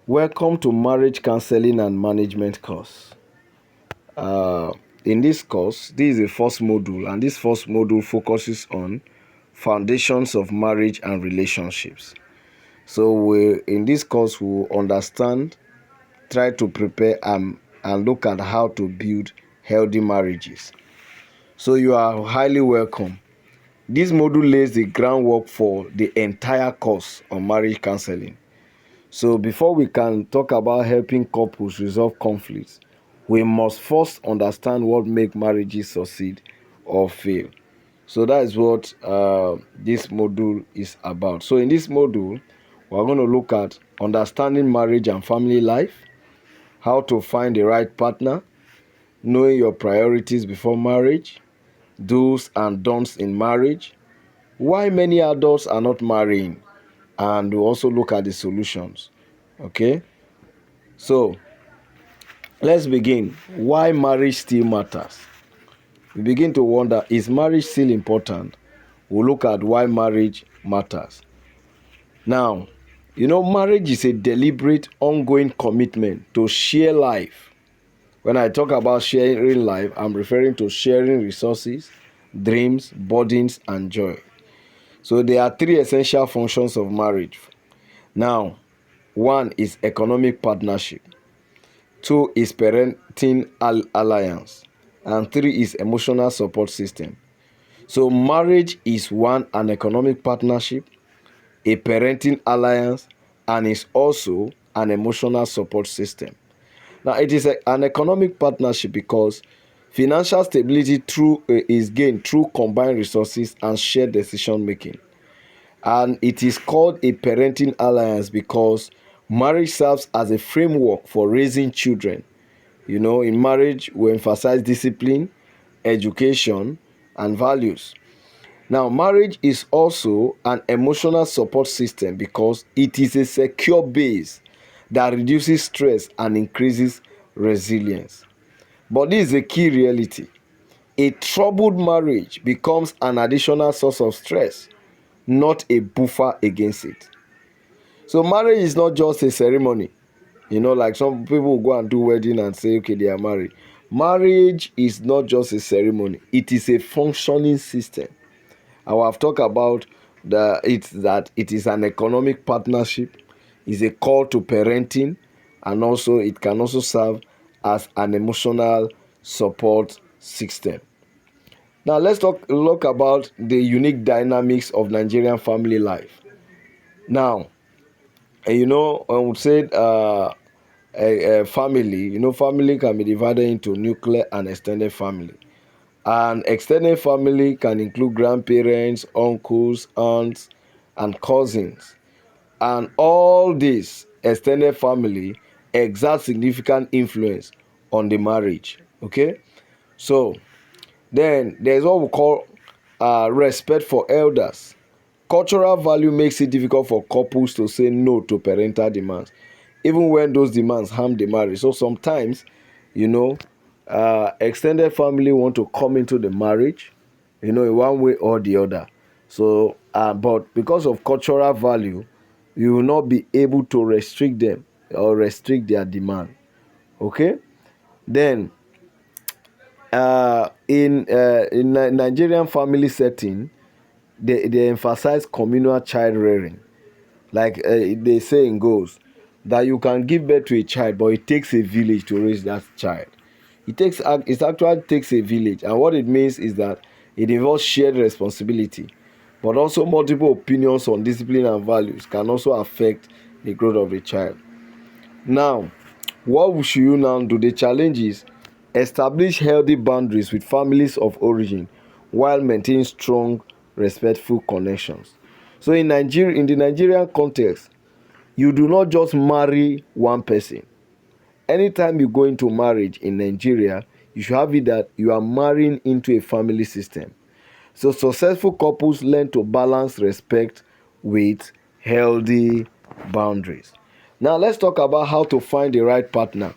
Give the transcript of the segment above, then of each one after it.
Welcome to Marriage Counselling and Management course. In this course, this is the first module, and this first module focuses on foundations of marriage and relationships. So in this course, we'll understand, try to prepare and look at how to build healthy marriages. So you are highly welcome. This module lays the groundwork for the entire course on marriage counseling. So before we can talk about helping couples resolve conflicts, we must first understand what makes marriages succeed or fail. So that is what this module is about. So in this module, we're going to look at understanding marriage and family life, how to find the right partner, knowing your priorities before marriage, do's and don'ts in marriage, why many adults are not marrying, and we'll also look at the solutions. Okay, so let's begin. Why marriage still matters? We begin to wonder, is marriage still important? We'll look at why marriage matters. Now, marriage is a deliberate, ongoing commitment to share life. When I talk about sharing life, I'm referring to sharing resources, dreams, burdens, and joy. So there are three essential functions of marriage. Now, one is economic partnership. Two is parenting alliance. And three is emotional support system. So marriage is one, an economic partnership, a parenting alliance, and is also an emotional support system. Now it is an economic partnership because financial stability is gained through combined resources and shared decision making. And it is called a parenting alliance because marriage serves as a framework for raising children. In marriage, we emphasize discipline, education, and values. Now, marriage is also an emotional support system because it is a secure base that reduces stress and increases resilience. But this is a key reality. A troubled marriage becomes an additional source of stress, not a buffer against it. So marriage is not just a ceremony. Like some people go and do wedding and say, okay, they are married. Marriage is not just a ceremony. It is a functioning system. I have talked about that it is an economic partnership, is a call to parenting, and also it can also serve as an emotional support system. Now let's look about the unique dynamics of Nigerian family life. Now, I would say a family, family can be divided into nuclear and extended family. And extended family can include grandparents, uncles, aunts, and cousins. And all this extended family exert significant influence on the marriage. Okay? So, then there's what we call respect for elders. Cultural value makes it difficult for couples to say no to parental demands, even when those demands harm the marriage. So sometimes, extended family want to come into the marriage, in one way or the other. So, but because of cultural value, you will not be able to restrict them or restrict their demand. Okay? Then, in Nigerian family setting, they emphasize communal child rearing. Like the saying goes, that you can give birth to a child, but it takes a village to raise that child. It actually takes a village, and what it means is that it involves shared responsibility, but also multiple opinions on discipline and values can also affect the growth of the child. Now, what should you now do? The challenge is establish healthy boundaries with families of origin while maintaining strong, respectful connections. So in the Nigerian context, you do not just marry one person. Anytime you go into marriage in Nigeria, you should have it that you are marrying into a family system. So successful couples learn to balance respect with healthy boundaries. Now let's talk about how to find the right partner.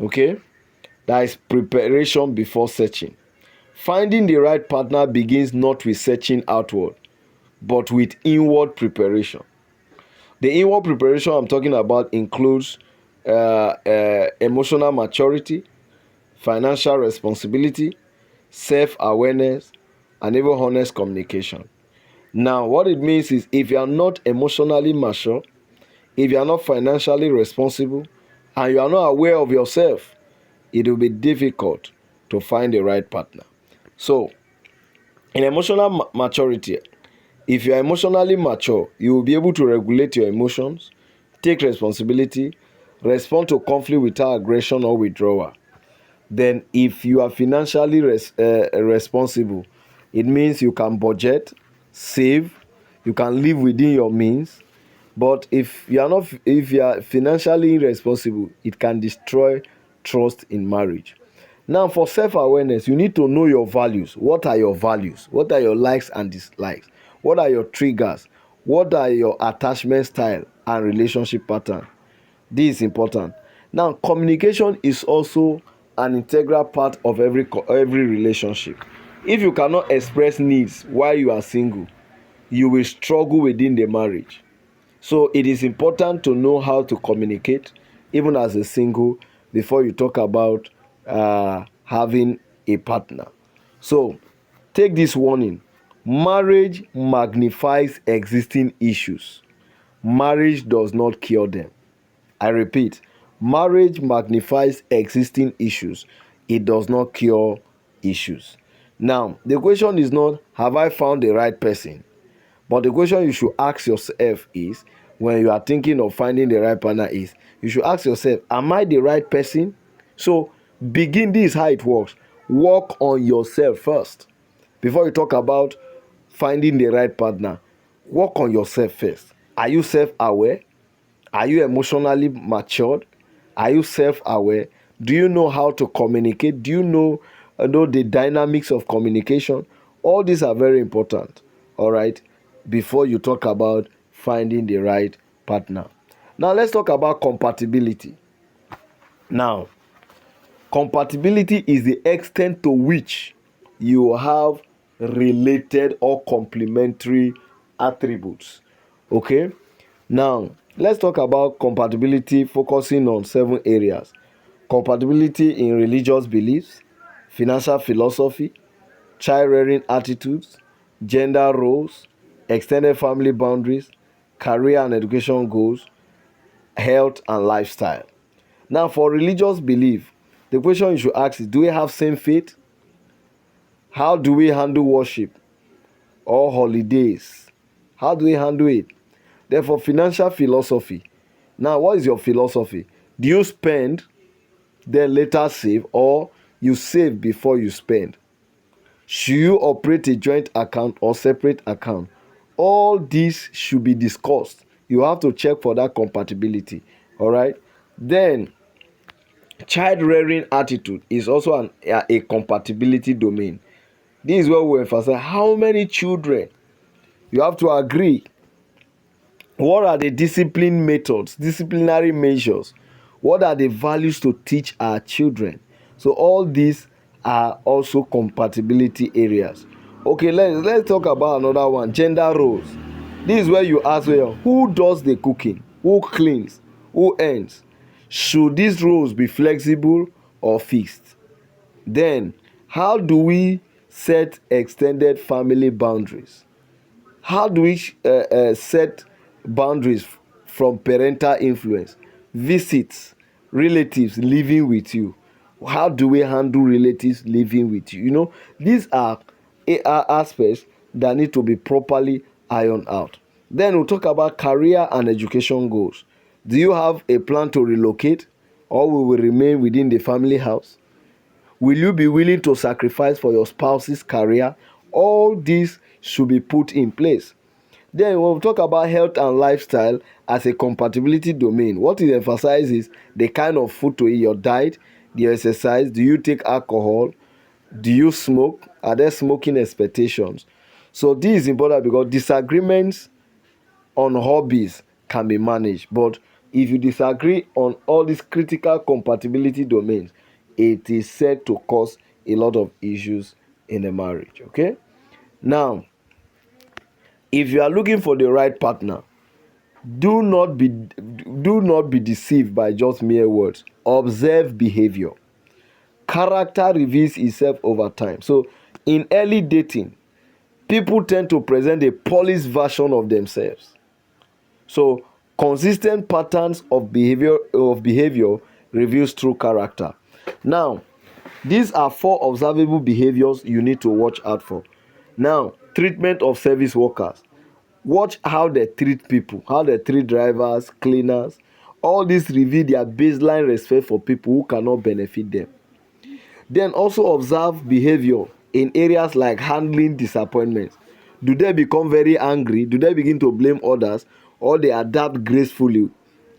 Okay? That is preparation before searching. Finding the right partner begins not with searching outward, but with inward preparation. The inward preparation I'm talking about includes emotional maturity, financial responsibility, self-awareness, and even honest communication. Now, what it means is if you are not emotionally mature, if you are not financially responsible, and you are not aware of yourself, it will be difficult to find the right partner. So, in emotional maturity, if you are emotionally mature, you will be able to regulate your emotions, take responsibility, respond to conflict without aggression or withdrawal. Then, if you are financially responsible, it means you can budget, save, you can live within your means. But if you are financially irresponsible, it can destroy trust in marriage. Now, for self-awareness, you need to know your values. What are your values? What are your likes and dislikes? What are your triggers? What are your attachment style and relationship pattern? This is important. Now, communication is also an integral part of every relationship. If you cannot express needs while you are single, you will struggle within the marriage. So it is important to know how to communicate, even as a single, before you talk about having a partner. So take this warning: marriage magnifies existing issues, marriage does not cure them. I repeat, marriage magnifies existing issues, it does not cure issues. Now, the question is not, have I found the right person? But the question you should ask yourself is, when you are thinking of finding the right partner, is you should ask yourself, am I the right person? So begin, this is how it works. Work on yourself first before you talk about finding the right partner. Work on yourself first. Are you self-aware? Are you emotionally matured? Are you self-aware? Do you know how to communicate? Do you know the dynamics of communication? All these are very important, all right, before you talk about finding the right partner. Now, let's talk about compatibility. Now, compatibility is the extent to which you have related or complementary attributes. Okay? Now, let's talk about compatibility focusing on 7 areas. Compatibility in religious beliefs, financial philosophy, child rearing attitudes, gender roles, extended family boundaries, career and education goals, health and lifestyle. Now, for religious belief, the question you should ask is, do we have same faith? How do we handle worship or holidays? How do we handle it? Then for financial philosophy, now what is your philosophy? Do you spend, then later save, or you save before you spend? Should you operate a joint account or separate account? All these should be discussed. You have to check for that compatibility. All right. Then child rearing attitude is also a compatibility domain. This is where we emphasize how many children. You have to agree. What are the discipline methods, disciplinary measures? What are the values to teach our children? So all these are also compatibility areas. Okay, let's talk about another one, gender roles. This is where you ask, well, who does the cooking, who cleans, who earns? Should these roles be flexible or fixed? Then, how do we set extended family boundaries? How do we set boundaries from parental influence, visits, relatives living with you? How do we handle relatives living with you? These are aspects that need to be properly ironed out. Then we'll talk about career and education goals. Do you have a plan to relocate, or will we remain within the family house? Will you be willing to sacrifice for your spouse's career? All these should be put in place. Then when we talk about health and lifestyle as a compatibility domain, what it emphasizes the kind of food to eat, your diet, the exercise. Do you take alcohol? Do you smoke? Are there smoking expectations? So this is important because disagreements on hobbies can be managed, but if you disagree on all these critical compatibility domains, it is said to cause a lot of issues in a marriage. Okay, now if you are looking for the right partner, Do not be deceived by just mere words. Observe behavior. Character reveals itself over time. So in early dating, people tend to present a polished version of themselves. So consistent patterns of behavior reveals true character. Now, these are 4 observable behaviors you need to watch out for. Now, treatment of service workers. Watch how they treat people, how they treat drivers, cleaners. All this reveal their baseline respect for people who cannot benefit them. Then also observe behavior in areas like handling disappointments. Do they become very angry? Do they begin to blame others? Or they adapt gracefully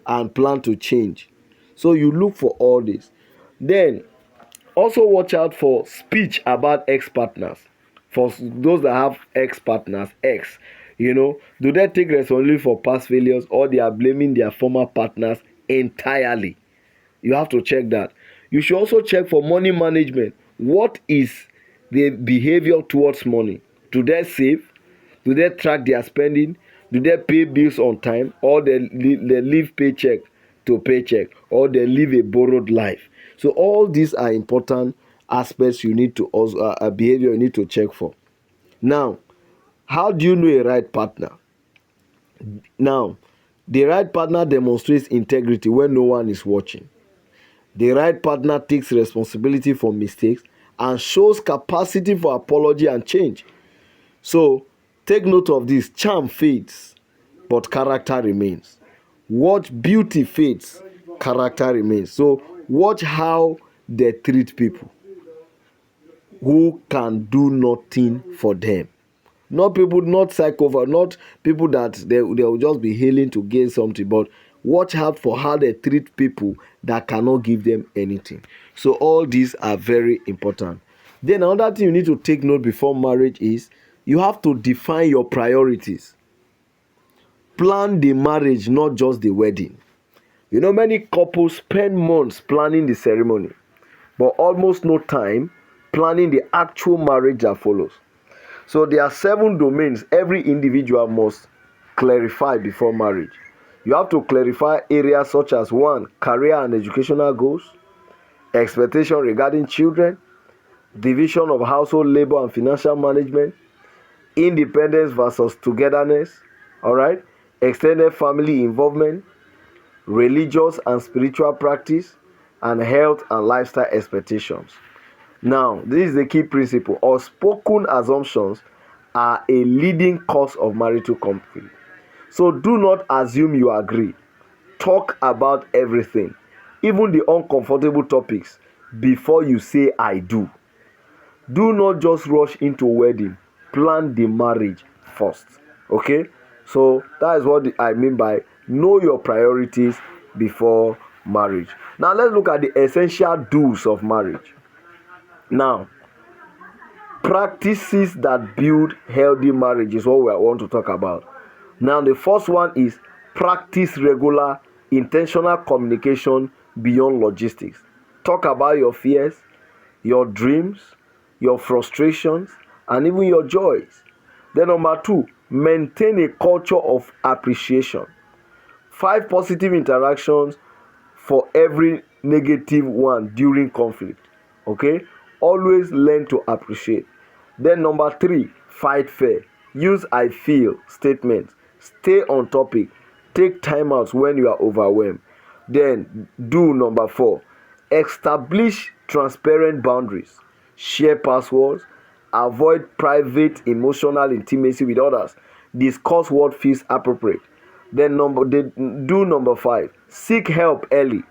and plan to change? So you look for all this. Then also watch out for speech about ex-partners. For those that have ex-partners, do they take responsibility for past failures, or they are blaming their former partners entirely? You have to check that. You should also check for money management. What is the behavior towards money? Do they save? Do they track their spending? Do they pay bills on time, or they live paycheck to paycheck, or they live a borrowed life? So all these are important aspects you need to also a behavior you need to check for. Now, how do you know a right partner? Now, the right partner demonstrates integrity when no one is watching. The right partner takes responsibility for mistakes and shows capacity for apology and change. So, take note of this. Charm fades, but character remains. Watch beauty fades, character remains. So, watch how they treat people who can do nothing for them. Not people, not psychopaths, not people that they will just be hailing to gain something, but watch out for how they treat people that cannot give them anything. So all these are very important. Then another thing you need to take note before marriage is you have to define your priorities. Plan the marriage, not just the wedding. Many couples spend months planning the ceremony, but almost no time planning the actual marriage that follows. So there are 7 domains every individual must clarify before marriage. You have to clarify areas such as 1. Career and educational goals, expectation regarding children, division of household labor and financial management, independence versus togetherness, all right, extended family involvement, religious and spiritual practice, and health and lifestyle expectations. Now, this is the key principle. Unspoken assumptions are a leading cause of marital conflict. So do not assume you agree. Talk about everything, even the uncomfortable topics, before you say I do. Do not just rush into wedding. Plan the marriage first. Okay? So that is what I mean by know your priorities before marriage. Now let's look at the essential do's of marriage. Now, practices that build healthy marriage is what we want to talk about. Now, the first one is practice regular, intentional communication beyond logistics. Talk about your fears, your dreams, your frustrations, and even your joys. Then number 2, maintain a culture of appreciation. 5 positive interactions for every negative one during conflict. Okay? Always learn to appreciate. Then number 3, fight fair. Use I feel statements. Stay on topic. Take time out when you are overwhelmed. Then do number 4, establish transparent boundaries. Share passwords. Avoid private emotional intimacy with others. Discuss what feels appropriate. Then do number 5, seek help early.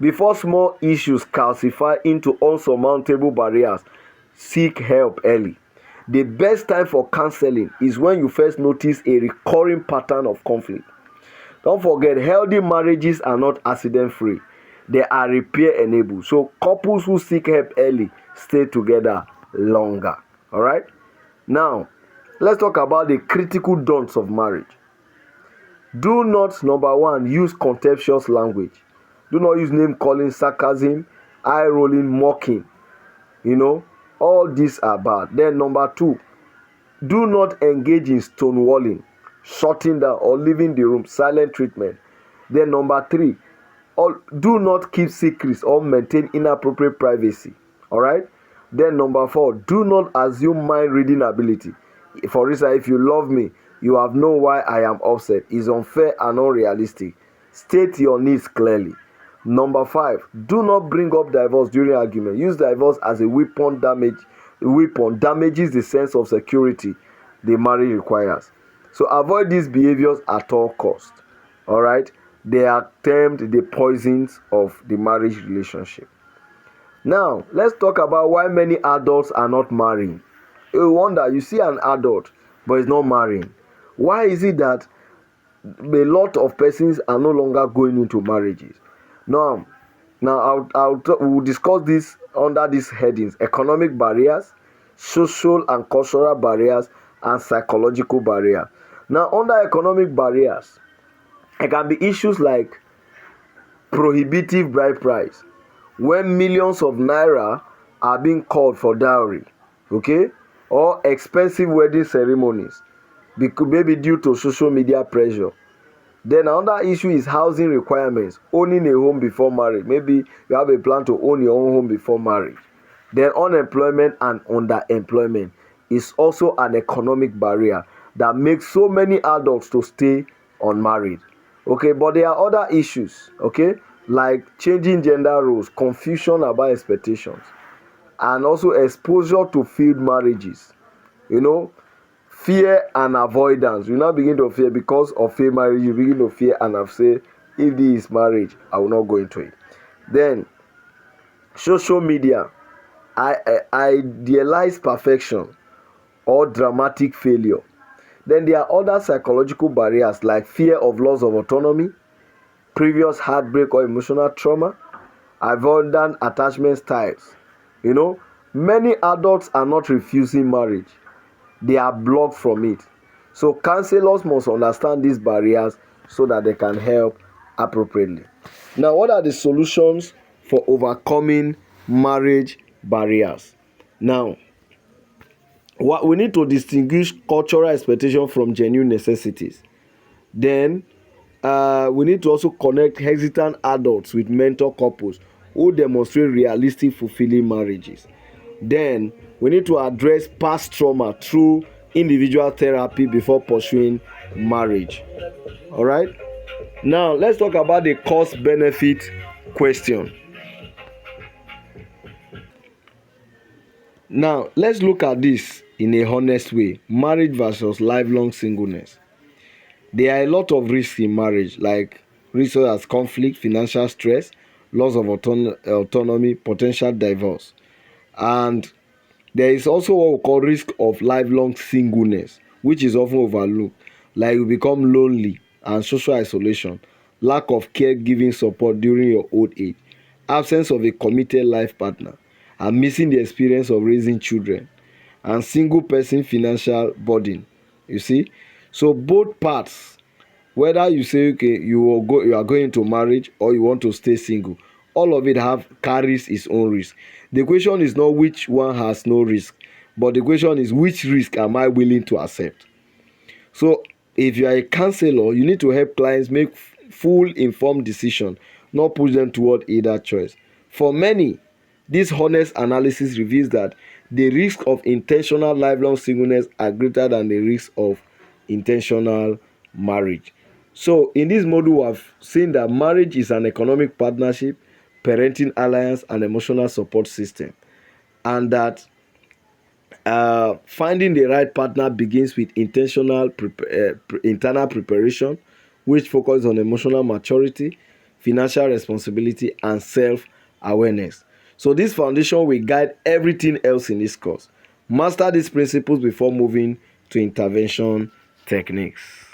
Before small issues calcify into unsurmountable barriers, seek help early. The best time for counseling is when you first notice a recurring pattern of conflict. Don't forget, healthy marriages are not accident-free. They are repair-enabled. So couples who seek help early stay together longer. All right? Now, let's talk about the critical don'ts of marriage. Do not, number 1, use contemptuous language. Do not use name calling, sarcasm, eye rolling, mocking. All these are bad. Then number 2, do not engage in stonewalling. shutting down or leaving the room, silent treatment. Then number 3, do not keep secrets or maintain inappropriate privacy. All right. Then number 4, do not assume mind reading ability. For instance, if you love me, you have known why I am upset. Is unfair and unrealistic. State your needs clearly. Number 5, do not bring up divorce during argument. Use divorce as a weapon. Damages the sense of security the marriage requires. So avoid these behaviors at all costs. All right. They are termed the poisons of the marriage relationship. Now, let's talk about why many adults are not marrying. You wonder, you see an adult, but he's not marrying. Why is it that a lot of persons are no longer going into marriages? Now we'll discuss this under these headings: economic barriers, social and cultural barriers, and psychological barriers. Now, under economic barriers, it can be issues like prohibitive bride price, when millions of naira are being called for dowry, okay, or expensive wedding ceremonies, maybe due to social media pressure. Then another issue is housing requirements, owning a home before marriage. Maybe you have a plan to own your own home before marriage. Then unemployment and underemployment is also an economic barrier that makes so many adults to stay unmarried. Okay, but there are other issues, okay, like changing gender roles, confusion about expectations, and also exposure to failed marriages. Fear and avoidance. You now begin to fear because of failed marriage. You begin to fear and have said, if this is marriage, I will not go into it. Then social media, idealize perfection or dramatic failure. Then there are other psychological barriers like fear of loss of autonomy, previous heartbreak or emotional trauma, avoidant attachment styles. Many adults are not refusing marriage, they are blocked from it. So counselors must understand these barriers so that they can help appropriately. Now, what are the solutions for overcoming marriage barriers? Now, what we need to distinguish cultural expectation from genuine necessities. Then we need to also connect hesitant adults with mentor couples who demonstrate realistic, fulfilling marriages. Then we need to address past trauma through individual therapy before pursuing marriage. All right. Now let's talk about the cost benefit question. Now let's look at this in a honest way: marriage versus lifelong singleness. There are a lot of risks in marriage, like risks such as conflict, financial stress, loss of autonomy, potential divorce. And there is also what we call risk of lifelong singleness, which is often overlooked, like you become lonely and social isolation, lack of caregiving support during your old age, absence of a committed life partner, and missing the experience of raising children, and single person financial burden. You see, so both parts, whether you say okay you are going to marriage or you want to stay single, all of it carries its own risk. The question is not which one has no risk, but the question is which risk am I willing to accept. So if you are a counselor, you need to help clients make full informed decision, not push them toward either choice. For many, this honest analysis reveals that the risk of intentional lifelong singleness are greater than the risk of intentional marriage. So in this module, we have seen that marriage is an economic partnership, parenting alliance, and emotional support system, and that finding the right partner begins with intentional internal preparation, which focuses on emotional maturity, financial responsibility, and self-awareness. So this foundation will guide everything else in this course. Master these principles before moving to intervention techniques.